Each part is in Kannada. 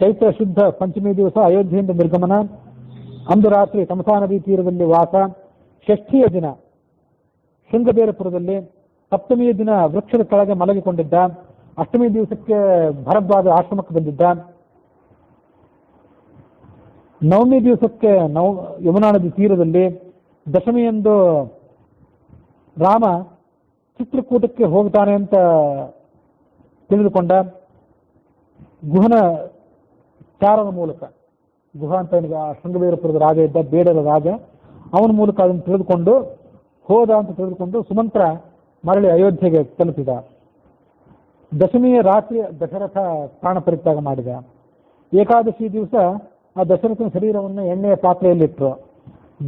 ಚೈತ್ರ ಶುದ್ಧ ಪಂಚಮಿ ದಿವಸ ಅಯೋಧ್ಯೆಯಿಂದ ನಿರ್ಗಮನ, ಅಂದು ರಾತ್ರಿ ತಮಸಾ ನದಿ ತೀರದಲ್ಲಿ ವಾಸ, ಷಷ್ಠಿಯ ದಿನ ಶೃಂಗಬೇರಪುರದಲ್ಲಿ, ಸಪ್ತಮಿಯ ದಿನ ವೃಕ್ಷದ ಕೆಳಗೆ ಮಲಗಿಕೊಂಡಿದ್ದ, ಅಷ್ಟಮಿ ದಿವಸಕ್ಕೆ ಭರದ್ವಾಜ ಆಶ್ರಮಕ್ಕೆ ಬಂದಿದ್ದ, ನವಮಿ ದಿವಸಕ್ಕೆ ಯಮುನಾ ನದಿ ತೀರದಲ್ಲಿ, ದಶಮಿಯಂದು ರಾಮ ಚಿತ್ರಕೂಟಕ್ಕೆ ಹೋಗ್ತಾನೆ ಅಂತ ತಿಳಿದುಕೊಂಡ, ಗುಹನ ಚಾರನ ಮೂಲಕ, ಗುಹ ಅಂತ ಶೃಂಗಬೇರಪುರದ ರಾಜ ಇದ್ದ, ಬೇಡರ ರಾಜ, ಅವನ ಮೂಲಕ ಅದನ್ನು ತಿಳಿದುಕೊಂಡು ಹೋದ ಅಂತ ತಿಳಿದುಕೊಂಡು ಸುಮಂತ್ರ ಮರಳಿ ಅಯೋಧ್ಯೆಗೆ ತಲುಪಿದ. ದಶಮಿಯ ರಾತ್ರಿ ದಶರಥ ಪ್ರಾಣ ಪರಿತ್ಯಾಗ ಮಾಡಿದ. ಏಕಾದಶಿ ದಿವಸ ಆ ದಶರಥನ ಶರೀರವನ್ನು ಎಣ್ಣೆಯ ಪಾತ್ರೆಯಲ್ಲಿಟ್ಟರು.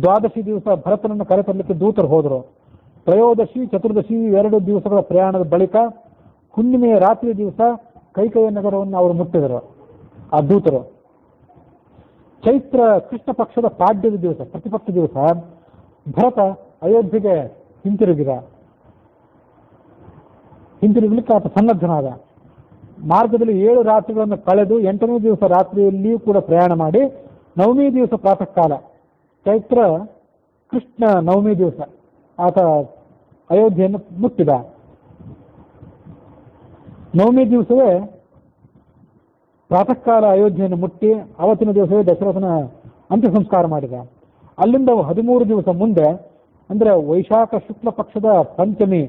ದ್ವಾದಶಿ ದಿವಸ ಭರತನನ್ನು ಕರೆತರಲಿಕ್ಕೆ ದೂತರು ಹೋದರು. ತ್ರಯೋದಶಿ ಚತುರ್ದಶಿ 2 ದಿವಸಗಳ ಪ್ರಯಾಣದ ಬಳಿಕ ಹುಣ್ಣಿಮೆಯ ರಾತ್ರಿ ದಿವಸ ಕೈಕೇಯ ನಗರವನ್ನು ಅವರು ಮುಟ್ಟಿದರು ಆ ದೂತರು. ಚೈತ್ರ ಕೃಷ್ಣ ಪಕ್ಷದ ಪಾಡ್ಯದ ದಿವಸ, ಪ್ರತಿಪಕ್ಷ ದಿವಸ ಭರತ ಅಯೋಧ್ಯೆಗೆ ಹಿಂತಿರುಗಲಿಕ್ಕೆ ಆತ ಸನ್ನದ್ಧನಾದ. ಮಾರ್ಗದಲ್ಲಿ 7 ರಾತ್ರಿಗಳನ್ನು ಕಳೆದು 8ನೇ ದಿವಸ ರಾತ್ರಿಯಲ್ಲಿಯೂ ಕೂಡ ಪ್ರಯಾಣ ಮಾಡಿ ನವಮಿ ದಿವಸ ಪ್ರಾತಃ ಕಾಲ, ಚೈತ್ರ ಕೃಷ್ಣ ನವಮಿ ದಿವಸ ಆತ ಅಯೋಧ್ಯೆಯನ್ನು ಮುಟ್ಟಿದ. ನವಮಿ ದಿವಸವೇ ಪ್ರಾತಃ ಕಾಲ ಅಯೋಧ್ಯೆಯನ್ನು ಮುಟ್ಟಿ ಅವತ್ತಿನ ದಿವಸವೇ ದಶರಥನ ಅಂತ್ಯ ಸಂಸ್ಕಾರ ಮಾಡಿದ. ಅಲ್ಲಿಂದ 13 ದಿವಸ ಮುಂದೆ, ಅಂದರೆ ವೈಶಾಖ ಶುಕ್ಲ ಪಕ್ಷದ ಪಂಚಮಿ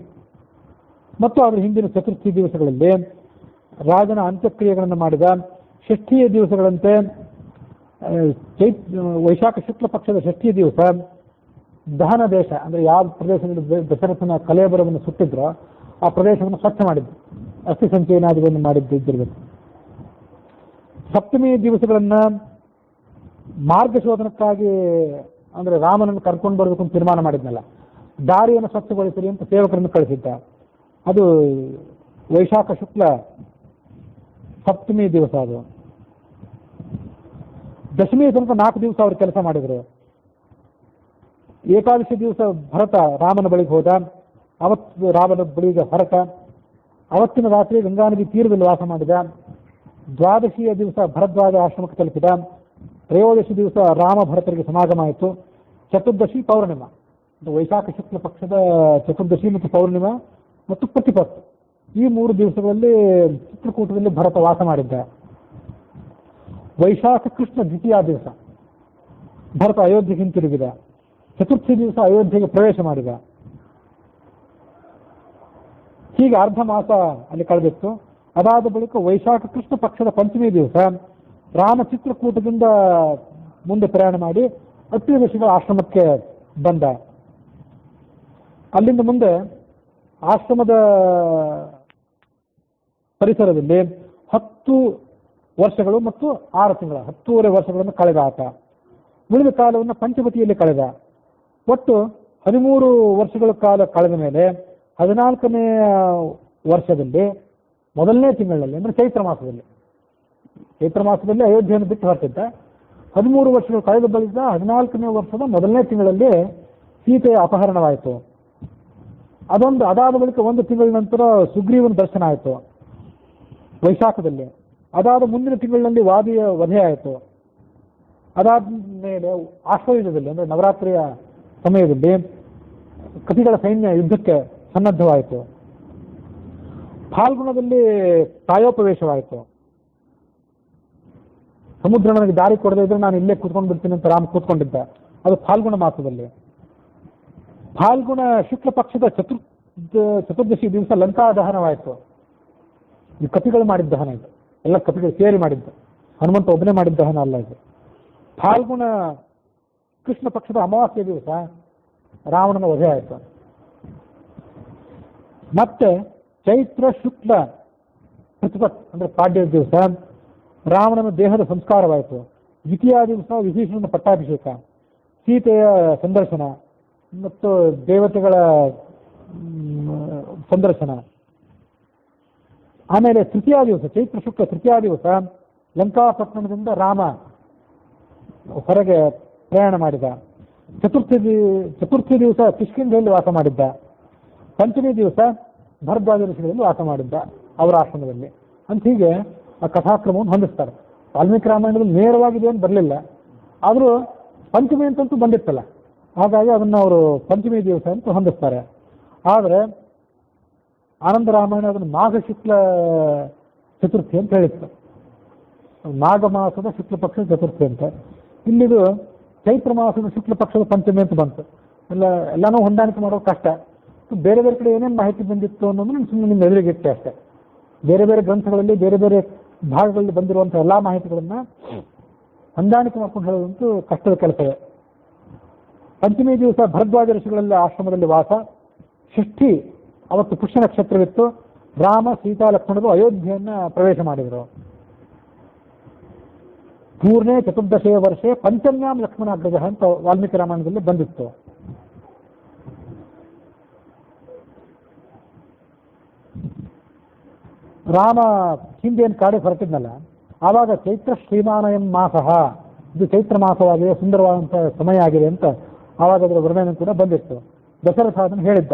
ಮತ್ತು ಅದರ ಹಿಂದಿನ ಚತುರ್ಥಿ ದಿವಸಗಳಲ್ಲಿ ರಾಜನ ಅಂತ್ಯಕ್ರಿಯೆಗಳನ್ನು ಮಾಡಿದ. ಷಷ್ಠಿಯ ದಿವಸಗಳಂತೆ ವೈಶಾಖ ಶುಕ್ಲ ಪಕ್ಷದ ಷಷ್ಠಿಯ ದಿವಸ ದಹನ ದೇಶ, ಅಂದರೆ ಯಾವ ಪ್ರದೇಶದಲ್ಲಿ ದಶರಥನ ಕಲೇಬರವನ್ನು ಸುಟ್ಟಿದ್ರೋ ಆ ಪ್ರದೇಶವನ್ನು ಸ್ವಚ್ಛ ಮಾಡಿದ್ದು, ಅಸ್ಥಿ ಸಂಚಯನಾದಿಗಳನ್ನು ಮಾಡಿದ್ದಿರಬೇಕು. ಸಪ್ತಮಿ ದಿವಸಗಳನ್ನ ಮಾರ್ಗಶೋಧನಕ್ಕಾಗಿ, ಅಂದರೆ ರಾಮನನ್ನು ಕರ್ಕೊಂಡು ಬರಬೇಕು ಅಂತ ತೀರ್ಮಾನ ಮಾಡಿದ್ನಲ್ಲ, ದಾರಿಯನ್ನು ಸ್ವಚ್ಛಗೊಳಿಸಲಿ ಅಂತ ಸೇವಕರನ್ನು ಕಳಿಸಿದ್ದ. ಅದು ವೈಶಾಖ ಶುಕ್ಲ ಸಪ್ತಮಿ ದಿವಸ. ಅದು ದಶಮಿ ತನಕ 4 ದಿವಸ ಅವರು ಕೆಲಸ ಮಾಡಿದರು. ಏಕಾದಶಿ ದಿವಸ ಭರತ ರಾಮನ ಬಳಿಗೆ ಹೋದ. ಅವತ್ತು ರಾಮನ ಬಳಿಗೆ ಹೊರಟ ಅವತ್ತಿನ ರಾತ್ರಿ ಗಂಗಾ ನದಿ ತೀರದಲ್ಲಿ ವಾಸ ಮಾಡಿದ. ದ್ವಾದಶಿಯ ದಿವಸ ಭರದ್ವಾಜ ಆಶ್ರಮಕ್ಕೆ ತಲುಪಿದ. ತ್ರಯೋದಶಿ ದಿವಸ ರಾಮ ಭರತರಿಗೆ ಸಮಾಗಮ ಆಯಿತು. ಚತುರ್ದಶಿ ಪೌರ್ಣಿಮಾ, ವೈಶಾಖ ಶುಕ್ಲ ಪಕ್ಷದ ಚತುರ್ದಶಿ ಮತ್ತು ಪೌರ್ಣಿಮಾ ಮತ್ತು ಪ್ರತಿಪತ್ತು, ಈ 3 ದಿವಸಗಳಲ್ಲಿ ಚಿತ್ರಕೂಟದಲ್ಲಿ ಭರತ ವಾಸ ಮಾಡಿದ್ದ. ವೈಶಾಖ ಕೃಷ್ಣ ದ್ವಿತೀಯ ದಿವಸ ಭರತ ಅಯೋಧ್ಯೆಗೆ ಹಿಂತಿರುಗಿದ. ಚತುರ್ಥಿ ದಿವಸ ಅಯೋಧ್ಯೆಗೆ ಪ್ರವೇಶ ಮಾಡಿದ. ಹೀಗೆ ಅರ್ಧ ಮಾಸ ಅಲ್ಲಿ ಕಳೆದಿತ್ತು. ಅದಾದ ಬಳಿಕ ವೈಶಾಖ ಕೃಷ್ಣ ಪಕ್ಷದ ಪಂಚಮಿ ದಿವಸ ರಾಮ ಚಿತ್ರಕೂಟದಿಂದ ಮುಂದೆ ಪ್ರಯಾಣ ಮಾಡಿ ಅತ್ರಿ ಋಷಿಗಳ ಆಶ್ರಮಕ್ಕೆ ಬಂದ. ಅಲ್ಲಿಂದ ಮುಂದೆ ಆಶ್ರಮದ ಪರಿಸರದಲ್ಲಿ 10 ವರ್ಷಗಳು ಮತ್ತು 6 ತಿಂಗಳ 10.5 ವರ್ಷಗಳನ್ನು ಕಳೆದ ಆತ. ಉಳಿದ ಕಾಲವನ್ನು ಪಂಚವಟಿಯಲ್ಲಿ ಕಳೆದ. ಒಟ್ಟು 13 ವರ್ಷಗಳ ಕಾಲ ಕಳೆದ ಮೇಲೆ 14ನೇ ವರ್ಷದಲ್ಲಿ ಮೊದಲನೇ ತಿಂಗಳಲ್ಲಿ, ಅಂದರೆ ಚೈತ್ರ ಮಾಸದಲ್ಲಿ ಅಯೋಧ್ಯೆಯನ್ನು ಬಿಟ್ಟು ಹೊರಟಿದ್ದ. 13 ವರ್ಷಗಳು ಕಳೆದ ಬಳಿಕ 14ನೇ ವರ್ಷದ ಮೊದಲನೇ ತಿಂಗಳಲ್ಲಿ ಸೀತೆಯ ಅಪಹರಣವಾಯಿತು. ಅದಾದ ಬಳಿಕ 1 ತಿಂಗಳ ನಂತರ ಸುಗ್ರೀವನ ದರ್ಶನ ಆಯಿತು ವೈಶಾಖದಲ್ಲಿ. ಅದಾದ ಮುಂದಿನ ತಿಂಗಳಿನಲ್ಲಿ ವಾದಿಯ ವಧೆ ಆಯಿತು. ಅದಾದ ಮೇಲೆ ಆಶ್ವಯುಧದಲ್ಲಿ, ಅಂದರೆ ನವರಾತ್ರಿಯ ಸಮಯದಲ್ಲಿ ಕಪಿಗಳ ಸೈನ್ಯ ಯುದ್ಧಕ್ಕೆ ಸನ್ನದ್ಧವಾಯಿತು. ಫಾಲ್ಗುಣದಲ್ಲಿ ಪ್ರಾಯೋಪವೇಶವಾಯಿತು. ಸಮುದ್ರ ನನಗೆ ದಾರಿ ಕೊಡದೇ ಇದ್ರೆ ನಾನು ಇಲ್ಲೇ ಕೂತ್ಕೊಂಡು ಬಿಡ್ತೀನಿ ಅಂತ ರಾಮ ಕೂತ್ಕೊಂಡಿದ್ದ. ಅದು ಫಾಲ್ಗುಣ ಮಾಸದಲ್ಲಿ. ಫಾಲ್ಗುಣ ಶುಕ್ಲ ಪಕ್ಷದ ಚತುರ್ದಶಿ ದಿವಸ ಲಂಕಾ ದಹನವಾಯಿತು. ಈ ಕಪಿಗಳು ಮಾಡಿದ್ದ ದಹನ ಇದು, ಎಲ್ಲ ಕಪಿಗಳು ಸೇರಿ ಮಾಡಿದ್ದ, ಹನುಮಂತ ಒಬ್ಬನೇ ಮಾಡಿದ್ದ ದಹನ ಅಲ್ಲ ಇದು. ಫಾಲ್ಗುಣ ಕೃಷ್ಣ ಪಕ್ಷದ ಅಮಾವಾಸ್ಯ ದಿವಸ ರಾವಣನ ವಧೆ ಆಯಿತು. ಮತ್ತೆ ಚೈತ್ರ ಶುಕ್ಲ ಪ್ರತಿಪತ್, ಅಂದರೆ ಪಾಡ್ಯದ ದಿವಸ ರಾವಣನ ದೇಹದ ಸಂಸ್ಕಾರವಾಯಿತು. ದ್ವಿತೀಯ ದಿವಸ ವಿಭೀಷಣನ ಪಟ್ಟಾಭಿಷೇಕ, ಸೀತೆಯ ಸಂದರ್ಶನ ಮತ್ತು ದೇವತೆಗಳ ಸಂದರ್ಶನ. ಆಮೇಲೆ ತೃತೀಯ ದಿವಸ, ಚೈತ್ರ ಶುಕ್ಲ ತೃತೀಯ ದಿವಸ ಲಂಕಾಪಟ್ಟಣದಿಂದ ರಾಮ ಹೊರಗೆ ಪ್ರಯಾಣ ಮಾಡಿದ. ಚತುರ್ಥಿ ದಿವಸ ಕಿಷ್ಕಿಂಧೆಯಲ್ಲಿ ವಾಸ ಮಾಡಿದ್ದ. ಪಂಚಮಿ ದಿವಸ ಭರದ್ವಾಜ ಋಷಿಗಳಲ್ಲಿ ವಾಸ ಮಾಡಿದ್ದ ಅವರ ಆಶ್ರಮದಲ್ಲಿ ಅಂತ. ಹೀಗೆ ಆ ಕಥಾಕ್ರಮವನ್ನು ಹೊಂದಿಸ್ತಾರೆ. ವಾಲ್ಮೀಕಿ ರಾಮಾಯಣದಲ್ಲಿ ನೇರವಾಗಿ ಇದೇನು ಬರಲಿಲ್ಲ, ಆದರೂ ಪಂಚಮಿ ಅಂತಂತೂ ಬಂದಿತ್ತಲ್ಲ, ಹಾಗಾಗಿ ಅದನ್ನು ಅವರು ಪಂಚಮಿ ದಿವಸ ಅಂತ ಹೊಂದಿಸ್ತಾರೆ. ಆದರೆ ಆನಂದ ರಾಮಾಯಣ ಅದನ್ನು ಮಾಘ ಶುಕ್ಲ ಚತುರ್ಥಿ ಅಂತ ಹೇಳಿತ್ತು, ಮಾಘ ಮಾಸದ ಶುಕ್ಲ ಪಕ್ಷದ ಚತುರ್ಥಿ ಅಂತ. ಇಲ್ಲಿದು ಚೈತ್ರ ಮಾಸದ ಶುಕ್ಲ ಪಕ್ಷದ ಪಂಚಮಿ ಅಂತ ಬಂತು. ಎಲ್ಲನೂ ಹೊಂದಾಣಿಕೆ ಮಾಡೋದು ಕಷ್ಟ. ಬೇರೆ ಬೇರೆ ಕಡೆ ಏನೇನು ಮಾಹಿತಿ ಬಂದಿತ್ತು ಅನ್ನೋದು ನಾನು ಸುಮ್ಮನೆ ನಿಮ್ಮ ಎದುರಿಗೆ ಇಟ್ಟೆ ಅಷ್ಟೇ. ಬೇರೆ ಬೇರೆ ಗ್ರಂಥಗಳಲ್ಲಿ ಬೇರೆ ಬೇರೆ ಭಾಗಗಳಲ್ಲಿ ಬಂದಿರುವಂಥ ಎಲ್ಲ ಮಾಹಿತಿಗಳನ್ನು ಹೊಂದಾಣಿಕೆ ಮಾಡ್ಕೊಂಡು ಹೇಳೋದಂತೂ ಕಷ್ಟದ ಕೆಲಸವೇ. ಪಂಚಮಿ ದಿವಸ ಭರದ್ವಾಜ ಋಷಿಗಳೆಲ್ಲ ಆಶ್ರಮದಲ್ಲಿ ವಾಸ. ಷಷ್ಠಿ ಅವತ್ತು ಪುಷ್ಯ ನಕ್ಷತ್ರವಿತ್ತು. ರಾಮ ಸೀತಾ ಲಕ್ಷ್ಮಣರು ಅಯೋಧ್ಯೆಯನ್ನು ಪ್ರವೇಶ ಮಾಡಿದರು. ಪೂರ್ಣೆ ಚತುರ್ದಶೇ ವರ್ಷೆ ಪಂಚಮ್ಯಾಂ ಲಕ್ಷ್ಮಣಾಗ್ರಜ ಅಂತ ವಾಲ್ಮೀಕಿ ರಾಮಾಯಣದಲ್ಲಿ ಬಂದಿತ್ತು. ರಾಮ ಹಿಂದೇನು ಕಾಡಿಗೆ ಹೊರಟಿದ್ನಲ್ಲ, ಆವಾಗ ಚೈತ್ರ ಶ್ರೀಮಾನಯಂ ಮಾಸಃ, ಇದು ಚೈತ್ರ ಮಾಸವಾಗಿದೆ, ಸುಂದರವಾದಂಥ ಸಮಯ ಆಗಿದೆ ಅಂತ ಆವಾಗ ಅದರ ವರ್ಣನೆ ಕೂಡ ಬಂದಿತ್ತು. ದಶರಥ ಅದನ್ನು ಹೇಳಿದ್ದ.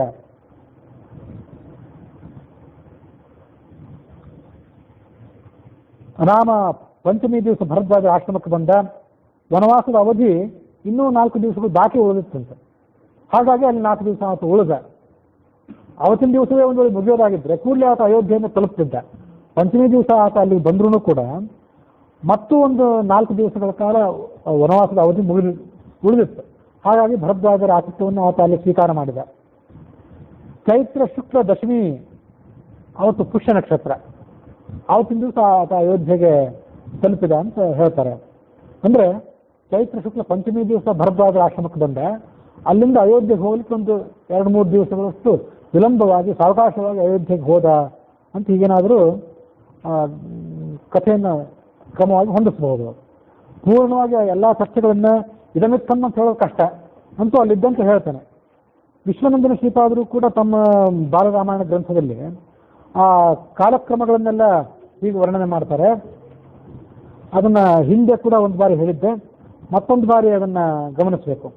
ರಾಮ ಪಂಚಮಿ ದಿವಸ ಭರದ್ವಾಜ ಆಶ್ರಮಕ್ಕೆ ಬಂದ. ವನವಾಸದ ಅವಧಿ ಇನ್ನೂ 4 ದಿವಸಗಳು ಬಾಕಿ ಉಳಿದಿತ್ತಂತೆ. ಹಾಗಾಗಿ ಅಲ್ಲಿ 4 ದಿವಸ ಆತ ಉಳಿದ. ಅವತ್ತಿನ ದಿವಸವೇ ಒಂದು ವೇಳೆ ಮುಗಿಯೋದಾಗಿದ್ದರೆ ಕೂಡಲೇ ಆತ ಅಯೋಧ್ಯೆಯನ್ನು ತಲುಪ್ತಿದ್ದ. ಪಂಚಮಿ ದಿವಸ ಆತ ಅಲ್ಲಿ ಬಂದ್ರೂ ಕೂಡ ಮತ್ತೂ ಒಂದು 4 ದಿವಸಗಳ ಕಾಲ ವನವಾಸದ ಅವಧಿ ಉಳಿದಿತ್ತು. ಹಾಗಾಗಿ ಭರದ್ವಾಜರ ಆತಿಥ್ಯವನ್ನು ಆತ ಅಲ್ಲಿ ಸ್ವೀಕಾರ ಮಾಡಿದ. ಚೈತ್ರ ಶುಕ್ಲ ದಶಮಿ ಅವತ್ತು ಪುಷ್ಯ ನಕ್ಷತ್ರ. ಆವತ್ತಿನ ದಿವಸ ಆತ ಅಯೋಧ್ಯೆಗೆ ತಲುಪಿದ ಅಂತ ಹೇಳ್ತಾರೆ. ಅಂದರೆ ಚೈತ್ರ ಶುಕ್ಲ ಪಂಚಮಿ ದಿವಸ ಭರದ್ವಾಜರ ಆಶ್ರಮಕ್ಕೆ ಬಂದ. ಅಲ್ಲಿಂದ ಅಯೋಧ್ಯೆಗೆ ಹೋಗ್ಲಿಕ್ಕೆ ಒಂದು 2-3 ದಿವಸಗಳಷ್ಟು ವಿಳಂಬವಾಗಿ ಸಾವಕಾಶವಾಗಿ ಅಯೋಧ್ಯೆಗೆ ಹೋದ ಅಂತ ಹೀಗೇನಾದರೂ ಕಥೆಯನ್ನು ಕ್ರಮವಾಗಿ ಹೊಂದಿಸಬಹುದು. ಪೂರ್ಣವಾಗಿ ಎಲ್ಲ ಸತ್ಯಗಳನ್ನು ಇದಮಿತ್ತಮ್ಮ ಅಂತ ಹೇಳೋದು ಕಷ್ಟ, ಅಂತೂ ಅಲ್ಲಿದ್ದಂತ ಹೇಳ್ತಾನೆ. ವಿಶ್ವನಂದನ ಶ್ರೀಪಾದರು ಕೂಡ ತಮ್ಮ ಬಾಲರಾಮಾಯಣ ಗ್ರಂಥದಲ್ಲಿ ಆ ಕಾಲಕ್ರಮಗಳನ್ನೆಲ್ಲ ಹೀಗೆ ವರ್ಣನೆ ಮಾಡ್ತಾರೆ. ಅದನ್ನು ಹಿಂದೆ ಕೂಡ ಒಂದು ಬಾರಿ ಹೇಳಿದ್ದೆ, ಮತ್ತೊಂದು ಬಾರಿ ಅದನ್ನು ಗಮನಿಸಬೇಕು.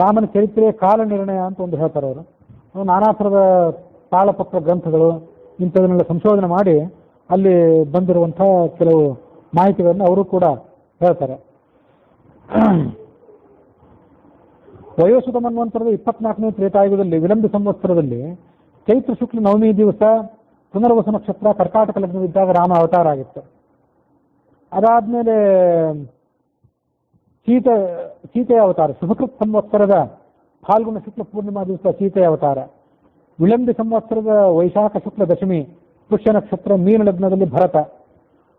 ರಾಮನ ಚರಿತ್ರೆ ಕಾಲ ನಿರ್ಣಯ ಅಂತ ಒಂದು ಹೇಳ್ತಾರೆ ಅವರು. ನಾನಾ ಥರದ ತಾಳಪತ್ರ ಗ್ರಂಥಗಳು ಇಂಥದನ್ನೆಲ್ಲ ಸಂಶೋಧನೆ ಮಾಡಿ ಅಲ್ಲಿ ಬಂದಿರುವಂಥ ಕೆಲವು ಮಾಹಿತಿಗಳನ್ನು ಅವರು ಕೂಡ ಹೇಳ್ತಾರೆ. ವಯೋಸುತ ಮನ್ವಂತರದ 24ನೇ ತ್ರೇತಾಯುಗದಲ್ಲಿ ವಿಳಂಬಿ ಸಂವತ್ಸರದಲ್ಲಿ ಚೈತ್ರ ಶುಕ್ಲ ನವಮಿ ದಿವಸ ಪುನರ್ವಸು ನಕ್ಷತ್ರ ಕರ್ಕಾಟಕ ಲಗ್ನವಿದ್ದಾಗ ರಾಮ ಅವತಾರ ಆಗಿತ್ತು. ಅದಾದ್ಮೇಲೆ ಸೀತೆಯ ಅವತಾರ, ಶುಭಕೃತ್ ಸಂವತ್ಸರದ ಫಾಲ್ಗುಣ ಶುಕ್ಲ ಪೂರ್ಣಿಮಾ ದಿವಸ ಸೀತೆಯ ಅವತಾರ. ವಿಳಂಬಿ ಸಂವತ್ಸರದ ವೈಶಾಖ ಶುಕ್ಲ ದಶಮಿ ಪುಷ್ಯ ನಕ್ಷತ್ರ ಮೀನ ಲಗ್ನದಲ್ಲಿ ಭರತ.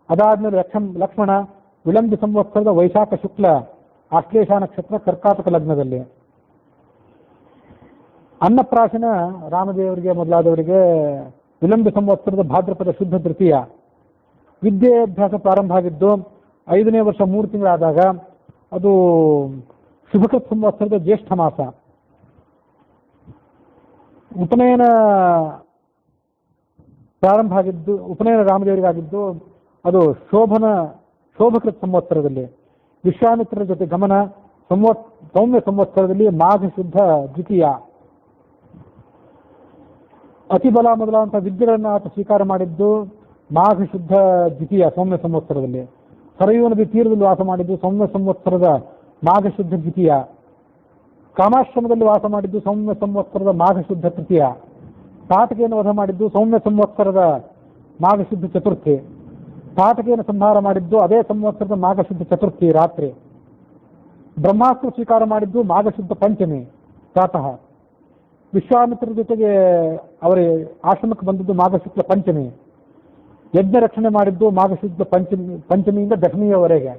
ಅದಾದ್ಮೇಲೆ ಲಕ್ಷ್ಮಣ ವಿಳಂಬಿ ಸಂವತ್ಸರದ ವೈಶಾಖ ಶುಕ್ಲ ಆಶ್ಲೇಷ ನಕ್ಷತ್ರ ಕರ್ಕಾಟಕ ಲಗ್ನದಲ್ಲಿ. ಅನ್ನಪ್ರಾಶನ ರಾಮದೇವರಿಗೆ ಮೊದಲಾದವರಿಗೆ ವಿಳಂಬಿ ಸಂವತ್ಸರದ ಭಾದ್ರಪದ ಶುದ್ಧ ತೃತೀಯ. ವಿದ್ಯಾಭ್ಯಾಸ ಪ್ರಾರಂಭ ಆಗಿದ್ದು 5ನೇ ವರ್ಷ 3 ತಿಂಗಳಾದಾಗ ಅದು ಶುಭಕೃತ್ ಸಂವತ್ಸರದ ಜ್ಯೇಷ್ಠ ಮಾಸ. ಉಪನಯನ ಪ್ರಾರಂಭ ಆಗಿದ್ದು, ಉಪನಯನ ರಾಮದೇವರಿಗಾಗಿದ್ದು ಅದು ಶೋಭಕೃತ್ ಸಂವತ್ಸರದಲ್ಲಿ. ವಿಶ್ವಾಮಿತ್ರರ ಜೊತೆ ಗಮನ ಸೌಮ್ಯ ಸಂವತ್ಸರದಲ್ಲಿ ಮಾಘ ಶುದ್ಧ ದ್ವಿತೀಯ. ಅತಿಬಲ ಮೊದಲಾದಂಥ ವಿದ್ಯೆಗಳನ್ನು ಆತ ಸ್ವೀಕಾರ ಮಾಡಿದ್ದು ಮಾಘ ಶುದ್ಧ ದ್ವಿತೀಯ ಸೌಮ್ಯ ಸಂವತ್ಸರದಲ್ಲಿ. ಸರಯೂ ನದಿ ತೀರದಲ್ಲಿ ವಾಸ ಮಾಡಿದ್ದು ಸೌಮ್ಯ ಸಂವತ್ಸರದ ಮಾಘ ಶುದ್ಧ ದ್ವಿತೀಯ. ಕಾಮಾಶ್ರಮದಲ್ಲಿ ವಾಸ ಮಾಡಿದ್ದು ಸೌಮ್ಯ ಸಂವತ್ಸರದ ಮಾಘ ಶುದ್ಧ ತೃತೀಯ. ತಾಟಕೆಯನ್ನು ವಧ ಮಾಡಿದ್ದು ಸೌಮ್ಯ ಸಂವತ್ಸರದ ಮಾಘ ಶುದ್ಧ ಚತುರ್ಥಿ. ತಾಟಕೆಯನ್ನು ಸಂಹಾರ ಮಾಡಿದ್ದು ಅದೇ ಸಂವತ್ಸರದ ಮಾಘ ಶುದ್ಧ ಚತುರ್ಥಿ ರಾತ್ರಿ. ಬ್ರಹ್ಮಾಸ್ತ್ರ ಸ್ವೀಕಾರ ಮಾಡಿದ್ದು ಮಾಘ ಶುದ್ಧ ಪಂಚಮಿ ಪ್ರಾತಃ. ವಿಶ್ವಾಮಿತ್ರರ ಜೊತೆಗೆ ಅವರ ಆಶ್ರಮಕ್ಕೆ ಬಂದದ್ದು ಮಾಘ ಶುಕ್ಲ ಪಂಚಮಿ. ಯಜ್ಞ ರಕ್ಷಣೆ ಮಾಡಿದ್ದು ಮಾಘ ಶುದ್ಧ ಪಂಚಮಿಯಿಂದ ದಶಮಿಯವರೆಗೆ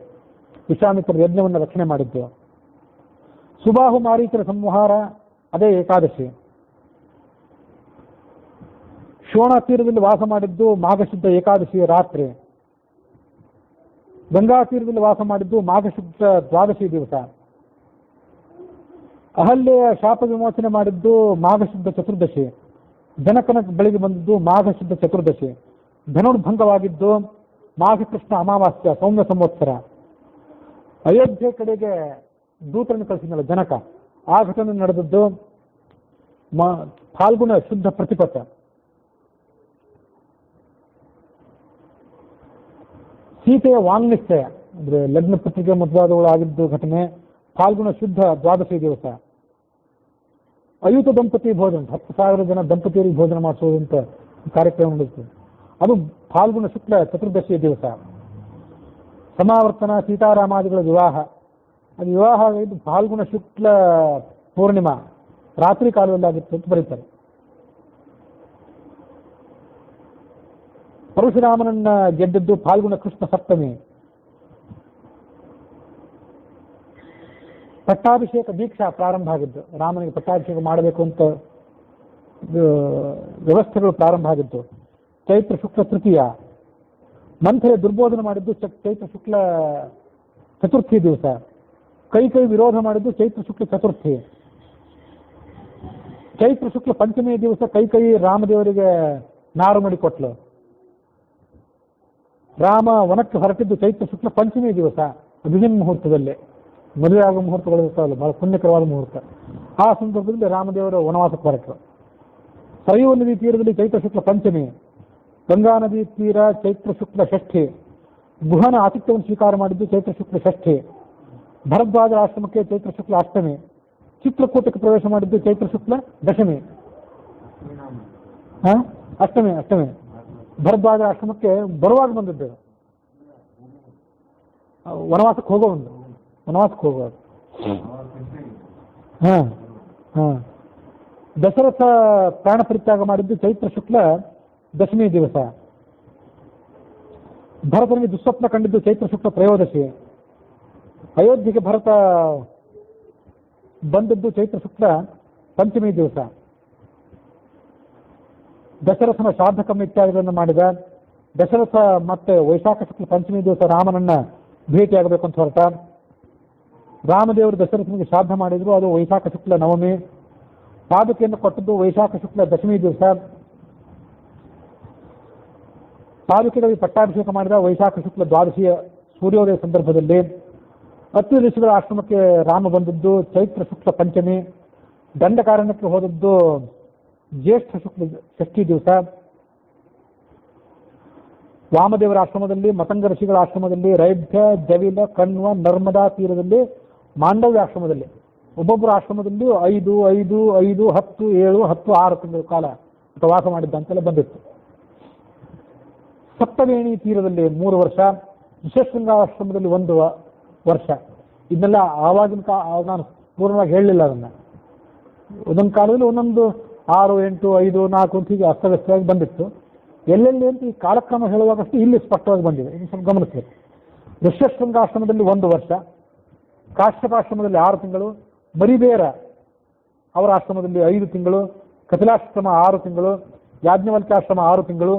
ವಿಶ್ವಾಮಿತ್ರರ ಯಜ್ಞವನ್ನು ರಕ್ಷಣೆ ಮಾಡಿದ್ದು. ಸುಬಾಹು ಮಾರೀಚರ ಸಂಹಾರ ಅದೇ ಏಕಾದಶಿ. ಶೋಣ ತೀರದಲ್ಲಿ ವಾಸ ಮಾಡಿದ್ದು ಮಾಘಶುದ್ಧ ಏಕಾದಶಿ ರಾತ್ರಿ. ಗಂಗಾ ತೀರದಲ್ಲಿ ವಾಸ ಮಾಡಿದ್ದು ಮಾಘಶುದ್ಧ ದ್ವಾದಶಿ ದಿವಸ. ಅಹಲ್ಯೆಯ ಶಾಪ ವಿಮೋಚನೆ ಮಾಡಿದ್ದು ಮಾಘಶುದ್ಧ ಚತುರ್ದಶಿ. ಜನಕನ ಬಳಿಗೆ ಬಂದಿದ್ದು ಮಾಘಶುದ್ಧ ಚತುರ್ದಶಿ. ಧನುರ್ಭಂಗವಾಗಿದ್ದು ಮಾಘ ಕೃಷ್ಣ ಅಮಾವಾಸ್ಯ ಸೌಮ್ಯ ಸಂವತ್ಸರ. ಅಯೋಧ್ಯೆ ಕಡೆಗೆ ದೂತರನ್ನು ಕಳಿಸಿದ್ನಲ್ಲ ಜನಕ, ಆ ಘಟನೆ ನಡೆದದ್ದು ಫಾಲ್ಗುಣ ಶುದ್ಧ ಪ್ರತಿಪತ್ತ. ಸೀತೆಯ ವಾಂಗ್ನಿಶ್ಚಯ ಅಂದ್ರೆ ಲಗ್ನ ಪತ್ರಿಕೆ ಮೊದಲಾದವುಗಳು ಆಗಿದ್ದು ಘಟನೆ ಫಾಲ್ಗುಣ ಶುದ್ಧ ದ್ವಾದಶಿ ದಿವಸ. ಅಯುತ ದಂಪತಿ ಭೋಜನ, 10,000 ಜನ ದಂಪತಿಯರಿಗೆ ಭೋಜನ ಮಾಡಿಸುವಂತ ಕಾರ್ಯಕ್ರಮ ನಡೆಯುತ್ತೆ. ಅದು ಫಾಲ್ಗುಣ ಶುಕ್ಲ ಚತುರ್ದಶಿಯ ದಿವಸ. ಸಮಾವರ್ತನ ಸೀತಾರಾಮಾದಿಗಳ ವಿವಾಹ, ಅದು ವಿವಾಹ ಆಗಿದ್ದು ಫಾಲ್ಗುಣ ಶುಕ್ಲ ಪೂರ್ಣಿಮಾ ರಾತ್ರಿ ಕಾಲದಲ್ಲಿ ಆಗಿತ್ತು ಅಂತ ಬರೀತಾರೆ. ಪರಶುರಾಮನನ್ನ ಗೆದ್ದದ್ದು ಫಾಲ್ಗುಣ ಕೃಷ್ಣ ಸಪ್ತಮಿ. ಪಟ್ಟಾಭಿಷೇಕ ದೀಕ್ಷಾ ಪ್ರಾರಂಭ ಆಗಿದ್ದು, ರಾಮನಿಗೆ ಪಟ್ಟಾಭಿಷೇಕ ಮಾಡಬೇಕು ಅಂತ ವ್ಯವಸ್ಥೆಗಳು ಪ್ರಾರಂಭ ಆಗಿದ್ದು ಚೈತ್ರ ಶುಕ್ಲ ತೃತೀಯ. ಮಂಥರೆ ದುರ್ಬೋಧನ ಮಾಡಿದ್ದು ಚೈತ್ರ ಶುಕ್ಲ ಚತುರ್ಥಿ ದಿವಸ. ಕೈ ವಿರೋಧ ಮಾಡಿದ್ದು ಚೈತ್ರ ಶುಕ್ಲ ಚತುರ್ಥಿ. ಚೈತ್ರ ಶುಕ್ಲ ಪಂಚಮಿ ದಿವಸ ಕೈ ರಾಮದೇವರಿಗೆ ನಾರು ಮಾಡಿ ಕೊಟ್ಲು. ರಾಮ ವನಕ್ಕೆ ಹೊರಟಿದ್ದು ಚೈತ್ರ ಶುಕ್ಲ ಪಂಚಮಿ ದಿವಸ, ಅಭಿಜಿನ್ ಮುಹೂರ್ತದಲ್ಲಿ. ಮದುವೆ ಆಗೋ ಮುಹೂರ್ತಗಳು ಇರ್ತಾವಲ್ಲ, ಬಹಳ ಪುಣ್ಯಕರವಾದ ಮುಹೂರ್ತ. ಆ ಸಂದರ್ಭದಲ್ಲಿ ರಾಮದೇವರು ವನವಾಸಕ್ಕೆ ಹೊರಟರು. ಸರಯೂ ನದಿ ತೀರದಲ್ಲಿ ಚೈತ್ರ ಶುಕ್ಲ ಪಂಚಮಿ, ಗಂಗಾ ನದಿ ತೀರ ಚೈತ್ರ ಶುಕ್ಲ ಷಷ್ಠಿ, ಗುಹನ ಆತಿಥ್ಯವನ್ನು ಸ್ವೀಕಾರ ಮಾಡಿದ್ದು ಚೈತ್ರ ಶುಕ್ಲ ಷಷ್ಠಿ, ಭರದ್ವಾಜ ಆಶ್ರಮಕ್ಕೆ ಚೈತ್ರ ಶುಕ್ಲ ಅಷ್ಟಮಿ, ಚಿತ್ರಕೂಟಕ್ಕೆ ಪ್ರವೇಶ ಮಾಡಿದ್ದು ಚೈತ್ರ ಶುಕ್ಲ ದಶಮಿ. ಅಷ್ಟಮಿ ಭರದ್ವಾಜ ಆಶ್ರಮಕ್ಕೆ ಬರುವಾಗ ಬಂದಿದ್ದು, ವನವಾಸಕ್ಕೆ ಹೋಗುವಾಗ. ದಶರಥ ಪ್ರಾಣ ಪರಿತ್ಯಾಗ ಮಾಡಿದ್ದು ಚೈತ್ರ ಶುಕ್ಲ ದಶಮಿ ದಿವಸ. ಭರತನಿಗೆ ದುಸ್ವಪ್ನ ಕಂಡಿದ್ದು ಚೈತ್ರ ಶುಕ್ಲ ತ್ರಯೋದಶಿ. ಅಯೋಧ್ಯೆಗೆ ಭರತ ಬಂದದ್ದು ಚೈತ್ರ ಶುಕ್ಲ ಪಂಚಮಿ ದಿವಸ. ದಶರಥನ ಶ್ರಾದ್ದಕರ್ಮ ಇತ್ಯಾದಿಗಳನ್ನು ಮಾಡಿದ. ದಶರಥ ಮತ್ತೆ ವೈಶಾಖ ಶುಕ್ಲ ಪಂಚಮಿ ದಿವಸ ರಾಮನನ್ನ ಭೇಟಿಯಾಗಬೇಕು ಅಂತ ಹೊರಟ. ರಾಮದೇವರು ದಶರಥನಿಗೆ ಶ್ರಾದ್ದ ಮಾಡಿದ್ರು, ಅದು ವೈಶಾಖ ಶುಕ್ಲ ನವಮಿ. ಪಾದುಕೆಯನ್ನು ಕೊಟ್ಟದ್ದು ವೈಶಾಖ ಶುಕ್ಲ ದಶಮಿ ದಿವಸ. ಪಾದುಕೆಗಳಿಗೆ ಪಟ್ಟಾಭಿಷೇಕ ಮಾಡಿದ ವೈಶಾಖ ಶುಕ್ಲ ದ್ವಾದಶಿಯ ಸೂರ್ಯೋದಯ ಸಂದರ್ಭದಲ್ಲಿ. ಅತ್ರಿ ಋಷಿಗಳ ಆಶ್ರಮಕ್ಕೆ ರಾಮ ಬಂದದ್ದು ಚೈತ್ರ ಶುಕ್ಲ ಪಂಚಮಿ. ದಂಡಕಾರಣ್ಯಕ್ಕೆ ಹೋದದ್ದು ಜ್ಯೇಷ್ಠ ಶುಕ್ಲ ಷಷ್ಠಿ ದಿವಸ. ವಾಮದೇವರ ಆಶ್ರಮದಲ್ಲಿ, ಮತಂಗ ಋಷಿಗಳ ಆಶ್ರಮದಲ್ಲಿ, ರೈಭ್ಯ, ಜವಿಲ, ಕಣ್ವ, ನರ್ಮದಾ ತೀರದಲ್ಲಿ, ಮಾಂಡವ್ಯ ಆಶ್ರಮದಲ್ಲಿ, ಒಬ್ಬೊಬ್ಬರ ಆಶ್ರಮದಲ್ಲಿ 5, 5, 5, 10, 7, 10, 6 ತಿಂಗಳ ಕಾಲ ವಾಸ ಮಾಡಿದ್ದಂತೆಲ್ಲ ಬಂದಿತ್ತು. ಸಪ್ತವೇಣಿ ತೀರದಲ್ಲಿ 3 ವರ್ಷ, ಋಷಶೃಂಗಾಶ್ರಮದಲ್ಲಿ 1 ವರ್ಷ. ಇದನ್ನೆಲ್ಲ ಆವಾಗಿನ ನಾನು ಪೂರ್ಣವಾಗಿ ಹೇಳಲಿಲ್ಲ. ಅದನ್ನ ಒಂದೊಂದು ಕಾಲದಲ್ಲಿ ಒಂದೊಂದು 6, 8, 5, 4 ಅಂತ ಹೀಗೆ ಅಸ್ತವ್ಯಸ್ತವಾಗಿ ಬಂದಿತ್ತು. ಎಲ್ಲೆಲ್ಲಿ ಅಂತ ಈ ಕಾಲಕ್ರಮ ಹೇಳುವಾಗಷ್ಟು ಇಲ್ಲಿ ಸ್ಪಷ್ಟವಾಗಿ ಬಂದಿದೆ. ಇನ್ನು ಸ್ವಲ್ಪ ಗಮನಿಸಬೇಕು. ಋಷಶೃಂಗಾಶ್ರಮದಲ್ಲಿ 1 ವರ್ಷ, ಕಾಶ್ಯಪಾಶ್ರಮದಲ್ಲಿ 6 ತಿಂಗಳು, ಮರಿಬೇರ ಅವರ ಆಶ್ರಮದಲ್ಲಿ 5 ತಿಂಗಳು, ಕಪಿಲಾಶ್ರಮ 6 ತಿಂಗಳು, ಯಾಜ್ಞವಲ್ಕ್ಯಾಶ್ರಮ 6 ತಿಂಗಳು,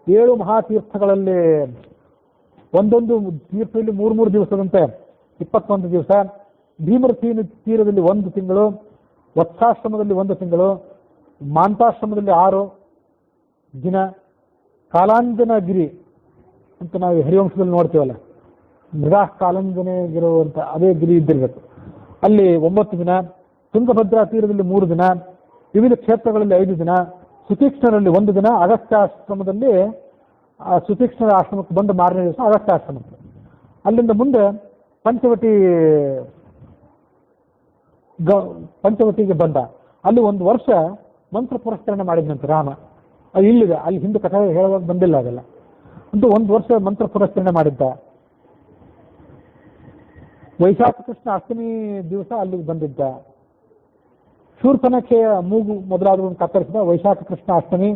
7 ಮಹಾತೀರ್ಥಗಳಲ್ಲಿ ಒಂದೊಂದು ತೀರ್ಥದಲ್ಲಿ 3 ದಿವಸದಂತೆ 21 ದಿವಸ, ಭೀಮರ ತೀರದಲ್ಲಿ 1 ತಿಂಗಳು, ವತ್ಸಾಶ್ರಮದಲ್ಲಿ 1 ತಿಂಗಳು, ಮಾಂತಾಶ್ರಮದಲ್ಲಿ 6 ದಿನ, ಕಾಲಾಂಜನಗಿರಿ ಅಂತ ನಾವು ಹರಿವಂಶದಲ್ಲಿ ನೋಡ್ತೀವಲ್ಲ, ಮೃಗಾ ಕಾಲಾಂಜನಗಿರುವಂತ ಅದೇ ಗಿರಿ ಇದ್ದಿರಬೇಕು, ಅಲ್ಲಿ 9 ದಿನ, ತುಂಗಭದ್ರಾ ತೀರದಲ್ಲಿ 3 ದಿನ, ವಿವಿಧ ಕ್ಷೇತ್ರಗಳಲ್ಲಿ 5 ದಿನ, ಸುತೀಕ್ಷ್ಣರಲ್ಲಿ 1 ದಿನ, ಅಗಸ್ತ್ಯಾಶ್ರಮದಲ್ಲಿ ಸುತೀಕ್ಷ್ಣರ ಆಶ್ರಮಕ್ಕೆ ಬಂದ ಮಾರನೇ ದಿವಸ ಅಗಸ್ತ್ಯಾಶ್ರಮಕ್ಕೆ. ಅಲ್ಲಿಂದ ಮುಂದೆ ಪಂಚವಟಿಗೆ ಬಂದ. ಅಲ್ಲಿ 1 ವರ್ಷ ಮಂತ್ರ ಪುರಸ್ಕರಣೆ ಮಾಡಿದಂತೆ ರಾಮ. ಅದು ಇಲ್ಲಿದೆ, ಅಲ್ಲಿ ಹಿಂದೆ ಕಥೆ ಹೇಳುವಾಗ ಬಂದಿಲ್ಲ ಅದೆಲ್ಲ. ಅಂತೂ 1 ವರ್ಷ ಮಂತ್ರ ಪುರಸ್ಕರಣೆ ಮಾಡಿದ್ದ. ವೈಶಾಖ ಕೃಷ್ಣ ಅಷ್ಟಮಿ ದಿವಸ ಅಲ್ಲಿಗೆ ಬಂದಿದ್ದ. ಶೂರ್ಪನಖೆಯ ಮೂಗು ಮೊದಲಾದವನ್ನು ಕತ್ತರಿಸಿದ ವೈಶಾಖ ಕೃಷ್ಣ ಅಷ್ಟಮಿ.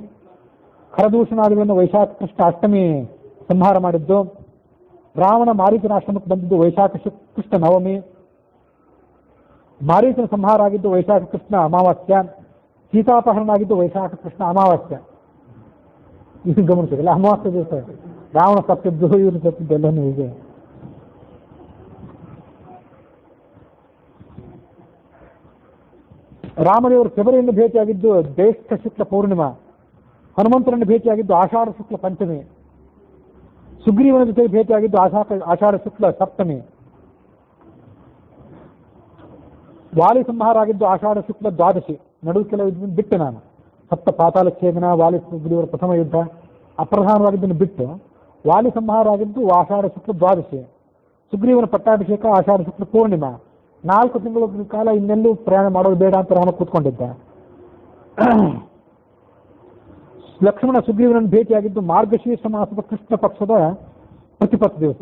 ಖರದೂಷಣಾದಿಗಳನ್ನು ವೈಶಾಖ ಕೃಷ್ಣ ಅಷ್ಟಮಿ ಸಂಹಾರ ಮಾಡಿದ್ದು. ರಾವಣ ಮಾರೀಚನ ಆಶ್ರಮಕ್ಕೆ ಬಂದಿದ್ದು ವೈಶಾಖ ಕೃಷ್ಣ ನವಮಿ. ಮಾರೀಚನ ಸಂಹಾರ ಆಗಿದ್ದು ವೈಶಾಖ ಕೃಷ್ಣ ಅಮಾವಾಸ್ಯ. ಸೀತಾಪಹರಣ ಆಗಿದ್ದು ವೈಶಾಖ ಕೃಷ್ಣ ಅಮಾವಾಸ್ಯ. ಇದು ಗಮನಿಸಿಲ್ಲ, ಅಮಾವಾಸ್ಯ ದಿವಸ ರಾವಣ ಸತ್ತಿದ್ದು, ಇವರು ಸತ್ತಿದ್ದು ಎಲ್ಲನೂ ಹೀಗೆ. ರಾಮದೇವರು ಶಬರಿಯನ್ನು ಭೇಟಿಯಾಗಿದ್ದು ಜ್ಯೇಷ್ಠ ಶುಕ್ಲ ಪೂರ್ಣಿಮಾ. ಹನುಮಂತರನ್ನು ಭೇಟಿಯಾಗಿದ್ದು ಆಷಾಢ ಶುಕ್ಲ ಪಂಚಮಿ. ಸುಗ್ರೀವನ ಜೊತೆ ಭೇಟಿಯಾಗಿದ್ದು ಆಷಾಢ ಶುಕ್ಲ ಸಪ್ತಮಿ. ವಾಲಿ ಸಂಹಾರ ಆಗಿದ್ದು ಆಷಾಢ ಶುಕ್ಲ ದ್ವಾದಶಿ, ನಡುವೆ ಕೆಲವು ಇದನ್ನು ಬಿಟ್ಟು ನಾನು ಸಪ್ತ ಪಾತಾಳ ಛೇದನ, ವಾಲಿ ಸುಗ್ರೀವರ ಪ್ರಥಮ ಯುದ್ಧ ಅಪ್ರಧಾನವಾಗಿದ್ದನ್ನು ಬಿಟ್ಟು ವಾಲಿ ಸಂಹಾರ ಆಗಿದ್ದು ಆಷಾಢ ಶುಕ್ಲ ದ್ವಾದಶಿ, ಸುಗ್ರೀವನ ಪಟ್ಟಾಭಿಷೇಕ ಆಷಾಢ ಶುಕ್ಲ ಪೂರ್ಣಿಮಾ. 4 ತಿಂಗಳ ಕಾಲ ಇನ್ನೆಲ್ಲೂ ಪ್ರಯಾಣ ಮಾಡೋದು ಬೇಡ ಅಂತ ರಾಮ ಕೂತ್ಕೊಂಡಿದ್ದ. ಲಕ್ಷ್ಮಣ ಸುಗ್ರೀವನನ್ನು ಭೇಟಿಯಾಗಿದ್ದು ಮಾರ್ಗಶೀರ್ಷ ಮಾಸದ ಕೃಷ್ಣ ಪಕ್ಷದ ಪ್ರತಿಪತ್ತು ದಿವಸ.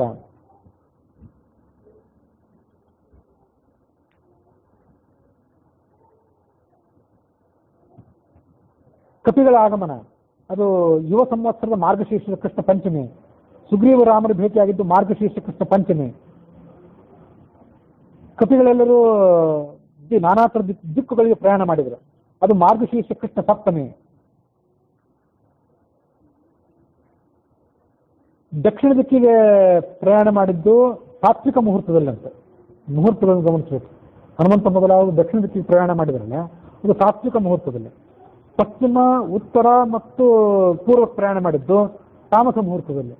ಕಪಿಗಳ ಆಗಮನ ಅದು ಯುವ ಸಂವತ್ಸರದ ಮಾರ್ಗಶೀರ್ಷ ಕೃಷ್ಣ ಪಂಚಮಿ. ಸುಗ್ರೀವ ರಾಮನ ಭೇಟಿಯಾಗಿದ್ದು ಮಾರ್ಗಶೀರ್ಷ ಕೃಷ್ಣ ಪಂಚಮಿ. ಕಪಿಗಳೆಲ್ಲರೂ ನಾನಾ ಥರದ ದಿಕ್ಕುಗಳಿಗೆ ಪ್ರಯಾಣ ಮಾಡಿದರು, ಅದು ಮಾರ್ಗಶೀರ್ಷ ಕೃಷ್ಣ ಸಪ್ತಮಿ. ದಕ್ಷಿಣ ದಿಕ್ಕಿಗೆ ಪ್ರಯಾಣ ಮಾಡಿದ್ದು ಸಾತ್ವಿಕ ಮುಹೂರ್ತದಲ್ಲಂತೆ. ಮುಹೂರ್ತಗಳನ್ನು ಗಮನಿಸಬೇಕು. ಹನುಮಂತ ಮೊದಲಾದ ದಕ್ಷಿಣ ದಿಕ್ಕಿಗೆ ಪ್ರಯಾಣ ಮಾಡಿದ್ರಲ್ಲ, ಅದು ಸಾತ್ವಿಕ ಮುಹೂರ್ತದಲ್ಲಿ. ಪಶ್ಚಿಮ, ಉತ್ತರ ಮತ್ತು ಪೂರ್ವ ಪ್ರಯಾಣ ಮಾಡಿದ್ದು ತಾಮಸ ಮುಹೂರ್ತದಲ್ಲಿ.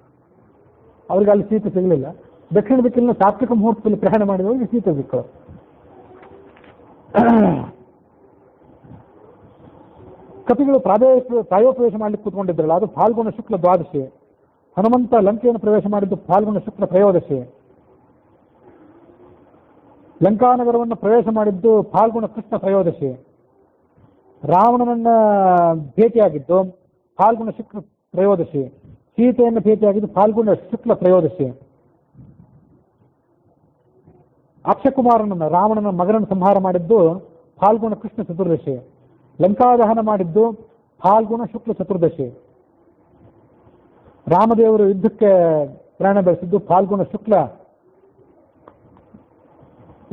ಅವರಿಗೆ ಅಲ್ಲಿ ಸೀತೆ ಸಿಗಲಿಲ್ಲ. ದಕ್ಷಿಣ ದಿಕ್ಕಿನ ಸಾತ್ವಿಕ ಮುಹೂರ್ತದಲ್ಲಿ ಪ್ರಯಾಣ ಮಾಡಿದವರಿಗೆ ಸೀತೆ ಸಿಕ್ಕ. ಕಪಿಗಳು ಪ್ರಾಯೋಪವೇಶ ಮಾಡಲಿಕ್ಕೆ ಕೂತ್ಕೊಂಡಿದ್ರಲ್ಲ, ಅದು ಫಾಲ್ಗುಣ ಶುಕ್ಲ ದ್ವಾದಶಿ. ಹನುಮಂತ ಲಂಕೆಯನ್ನು ಪ್ರವೇಶ ಮಾಡಿದ್ದು ಫಾಲ್ಗುಣ ಶುಕ್ಲ ತ್ರಯೋದಶಿ. ಲಂಕಾನಗರವನ್ನು ಪ್ರವೇಶ ಮಾಡಿದ್ದು ಫಾಲ್ಗುಣ ಕೃಷ್ಣ ತ್ರಯೋದಶಿ. ರಾವಣನನ್ನ ಭೇಟಿಯಾಗಿದ್ದು ಫಾಲ್ಗುಣ ಶುಕ್ಲ ತ್ರಯೋದಶಿ. ಸೀತೆಯನ್ನು ಭೇಟಿಯಾಗಿದ್ದು ಫಾಲ್ಗುಣ ಶುಕ್ಲ ತ್ರಯೋದಶಿ. ಅಕ್ಷಕುಮಾರನನ್ನು ರಾವಣನ ಮಗನನ್ನು ಸಂಹಾರ ಮಾಡಿದ್ದು ಫಾಲ್ಗುಣ ಕೃಷ್ಣ ಚತುರ್ದಶಿ. ಲಂಕಾದಹನ ಮಾಡಿದ್ದು ಫಾಲ್ಗುಣ ಶುಕ್ಲ ಚತುರ್ದಶಿ. ರಾಮದೇವರು ಯುದ್ಧಕ್ಕೆ ಪ್ರಯಾಣ ಬೆಳೆಸಿದ್ದು ಫಾಲ್ಗುಣ ಶುಕ್ಲ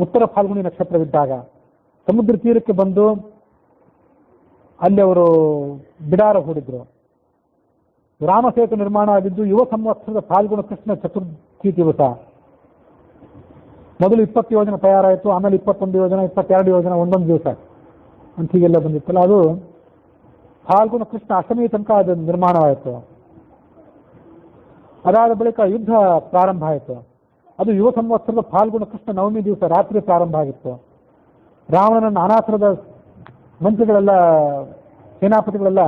ಉತ್ತರ ಫಾಲ್ಗುಣಿ ನಕ್ಷತ್ರವಿದ್ದಾಗ. ಸಮುದ್ರ ತೀರಕ್ಕೆ ಬಂದು ಅಲ್ಲಿ ಅವರು ಬಿಡಾರ ಹೂಡಿದ್ರು. ರಾಮಸೇತು ನಿರ್ಮಾಣ ಆಗಿದ್ದು ಯುವ ಸಂವತ್ಸರದ ಫಾಲ್ಗುಣ ಕೃಷ್ಣ ಚತುರ್ಥಿ ದಿವಸ. ಮೊದಲು 20 ಯೋಜನೆ ತಯಾರಾಯಿತು, ಆಮೇಲೆ 21 ಯೋಜನೆ, 22 ಯೋಜನೆ, ಒಂದೊಂದು ದಿವಸ ಅಂತ ಹೀಗೆಲ್ಲ ಬಂದಿತ್ತಲ್ಲ, ಅದು ಫಾಲ್ಗುಣ ಕೃಷ್ಣ ಅಷ್ಟಮಿ ತನಕ ಅದು ನಿರ್ಮಾಣವಾಯಿತು. ಅದಾದ ಬಳಿಕ ಯುದ್ಧ ಪ್ರಾರಂಭ ಆಯಿತು. ಅದು ಯುವ ಸಂವತ್ಸರದ ಫಾಲ್ಗುಣ ಕೃಷ್ಣ ನವಮಿ ದಿವಸ ರಾತ್ರಿ ಪ್ರಾರಂಭ ಆಗಿತ್ತು. ರಾವಣನ ಅನಾಥರದ ಮಂತ್ರಿಗಳೆಲ್ಲ, ಸೇನಾಪತಿಗಳೆಲ್ಲ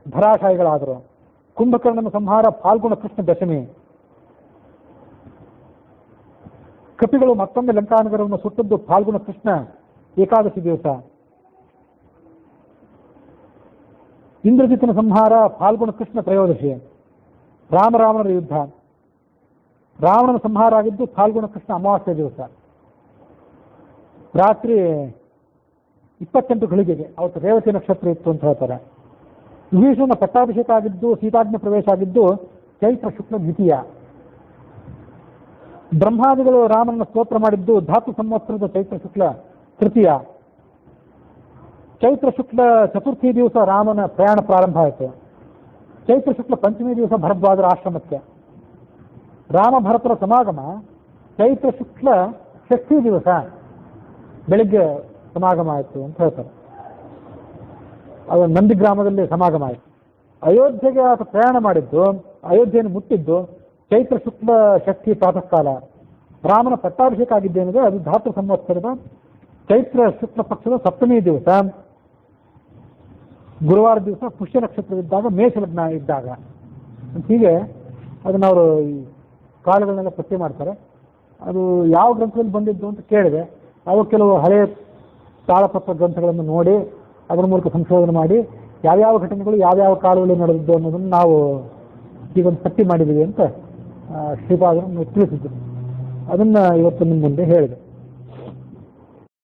ಧರಾಶಾಯಿಗಳಾದರು. ಕುಂಭಕರ್ಣನ ಸಂಹಾರ ಫಾಲ್ಗುಣ ಕೃಷ್ಣ ದಶಮಿ. ಕಪಿಗಳು ಮತ್ತೊಮ್ಮೆ ಲಂಕಾನಗರವನ್ನು ಸುಟ್ಟದ್ದು ಫಾಲ್ಗುಣ ಕೃಷ್ಣ ಏಕಾದಶಿ ದಿವಸ. ಇಂದ್ರಜಿತನ ಸಂಹಾರ ಫಾಲ್ಗುಣ ಕೃಷ್ಣ ತ್ರಯೋದಶಿ. ರಾಮರಾವಣರ ಯುದ್ಧ. ರಾವಣನ ಸಂಹಾರ ಆಗಿದ್ದು ಫಾಲ್ಗುಣ ಕೃಷ್ಣ ಅಮಾವಾಸ್ಯ ದಿವಸ ರಾತ್ರಿ 28 ಘಳಿಗೆಗೆ. ಅವತ್ತು ರೇವತಿ ನಕ್ಷತ್ರ ಇತ್ತು ಅಂತ ಹೇಳ್ತಾರೆ. ವಿಭೀಷಣನ ಪಟ್ಟಾಭಿಷೇಕ ಆಗಿದ್ದು, ಸೀತಾಜ್ಞೆ ಪ್ರವೇಶ ಆಗಿದ್ದು ಚೈತ್ರ ಶುಕ್ಲ ದ್ವಿತೀಯ. ಬ್ರಹ್ಮಾದಿಗಳು ರಾಮನನ್ನು ಸ್ತೋತ್ರ ಮಾಡಿದ್ದು ಧಾತು ಸಂವತ್ಸರದ ಚೈತ್ರ ಶುಕ್ಲ ತೃತೀಯ. ಚೈತ್ರ ಶುಕ್ಲ ಚತುರ್ಥಿ ದಿವಸ ರಾಮನ ಪ್ರಯಾಣ ಪ್ರಾರಂಭ ಆಯಿತು. ಚೈತ್ರ ಶುಕ್ಲ ಪಂಚಮಿ ದಿವಸ ಭರದ್ವಾಜರ ಆಶ್ರಮಕ್ಕೆ. ರಾಮ ಭರತರ ಸಮಾಗಮ ಚೈತ್ರ ಶುಕ್ಲ ಷಷ್ಠಿ ದಿವಸ ಬೆಳಿಗ್ಗೆ ಸಮಾಗಮ ಆಯಿತು ಅಂತ ಹೇಳ್ತಾರೆ. ಅದು ನಂದಿಗ್ರಾಮದಲ್ಲಿ ಸಮಾಗಮ ಆಯಿತು. ಅಯೋಧ್ಯೆಗೆ ಆತ ಪ್ರಯಾಣ ಮಾಡಿದ್ದು, ಅಯೋಧ್ಯೆಯನ್ನು ಮುಟ್ಟಿದ್ದು ಚೈತ್ರ ಶುಕ್ಲ ಷಷ್ಠಿ ಪ್ರಾತಃ ಕಾಲ. ರಾಮನ ಪಟ್ಟಾಭಿಷೇಕ ಆಗಿದ್ದೇನಿದೆ ಅದು ಧಾತು ಸಂವತ್ಸರದ ಚೈತ್ರ ಶುಕ್ಲ ಪಕ್ಷದ ಸಪ್ತಮಿ ದಿವಸ, ಗುರುವಾರ ದಿವಸ ಪುಷ್ಯ ನಕ್ಷತ್ರವಿದ್ದಾಗ, ಮೇಷ ಲಗ್ನ ಇದ್ದಾಗ. ಹೀಗೆ ಅದನ್ನು ಅವರು ಕಾಲಗಳನ್ನೆಲ್ಲ ಪತ್ತೆ ಮಾಡ್ತಾರೆ. ಅದು ಯಾವ ಗ್ರಂಥದಲ್ಲಿ ಬಂದಿದ್ದು ಅಂತ ಕೇಳಿದೆ. ಅವು ಕೆಲವು ಹಳೆಯ ತಾಳಪತ್ರ ಗ್ರಂಥಗಳನ್ನು ನೋಡಿ ಅದರ ಮೂಲಕ ಸಂಶೋಧನೆ ಮಾಡಿ ಯಾವ್ಯಾವ ಘಟನೆಗಳು ಯಾವ್ಯಾವ ಕಾಲದಲ್ಲಿ ನಡೆದಿದ್ದು ಅನ್ನೋದನ್ನು ನಾವು ಈಗೊಂದು ಪಟ್ಟಿ ಮಾಡಿದ್ದೀವಿ ಅಂತ ಶ್ರೀಪಾದರು ತಿಳಿಸಿದ್ರು. ಅದನ್ನು ಇವತ್ತು ನಿಮ್ಮ ಮುಂದೆ ಹೇಳಿದೆ.